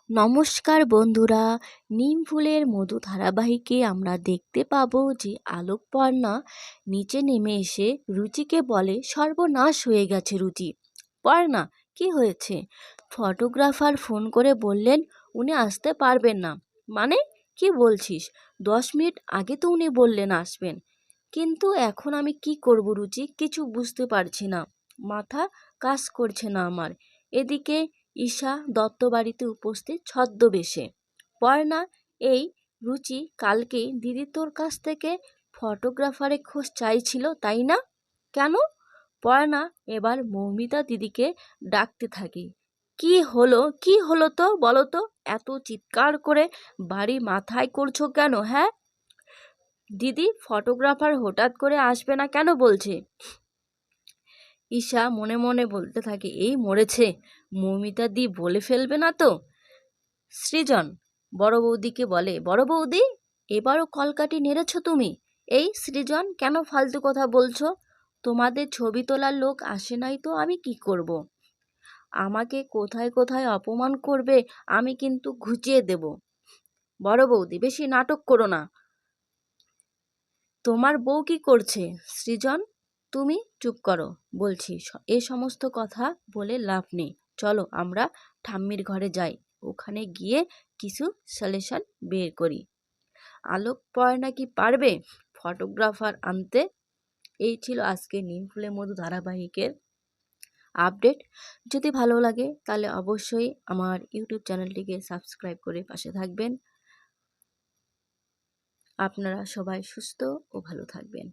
নমস্কার বন্ধুরা, নিম ফুলের মধু ধারাবাহিকে আমরা দেখতে পাবো যে আলোকপর্ণা নিচে নেমে এসে রুচিকে বলে, সর্বনাশ হয়ে গেছে রুচি। পর্ণা, কি হয়েছে? ফটোগ্রাফার ফোন করে বললেন উনি আসতে পারবেন না। মানে কি বলছিস? 10 মিনিট আগে তো উনি বললেন আসবেন। কিন্তু এখন আমি কি করব রুচি, কিছু বুঝতে পারছি না, মাথা কাজ করছে না আমার। এদিকে ঈশা দত্ত বাড়িতে উপস্থিত ছদ্মবেশে। পর্ণা, এই রুচি কালকে দিদি তোর কাছ থেকে ফটোগ্রাফারের খোঁজ চাইছিল, তাই না? কেন? পর্ণা এবার মৌমিতা দিদিকে ডাকতে থাকে। কি হলো তো বলো তো, এত চিৎকার করে বাড়ি মাথায় করছো কেন? হ্যাঁ, দিদি ফটোগ্রাফার হঠাৎ করে আসবে না কেন বলছে? ঈশা মনে মনে বলতে থাকে, এই মরেছে, মৌমিতা দি বলে ফেলবে না তো। সৃজন বড় বৌদিকে বলে, বড় বৌদি, এবারও কলকাঠি নেড়েছ তুমি। এই সৃজন, কেন ফালতু কথা বলছো? তোমাদের ছবি তোলার লোক আসে নাই তো আমি কি করব? আমাকে কোথায় কোথায় অপমান করবে, আমি কিন্তু ঘুচিয়ে দেব। বড় বৌদি, বেশি নাটক করো না। তোমার বউ কি করছে? সৃজন, তুমি চুপ করো বলছি। এ সমস্ত কথা বলে লাভ নেই, চলো আমরা ঠাম্মির ঘরে যাই, ওখানে গিয়ে কিছু সলিউশন বের করি। আলোক পর্ণা কি পারবে ফটোগ্রাফার আনতে? এই ছিল আজকে নিম ফুলের মধু ধারাবাহিকের আপডেট। যদি ভালো লাগে তাহলে অবশ্যই আমার ইউটিউব চ্যানেলটিকে সাবস্ক্রাইব করে পাশে থাকবেন। আপনারা সবাই সুস্থ ও ভালো থাকবেন।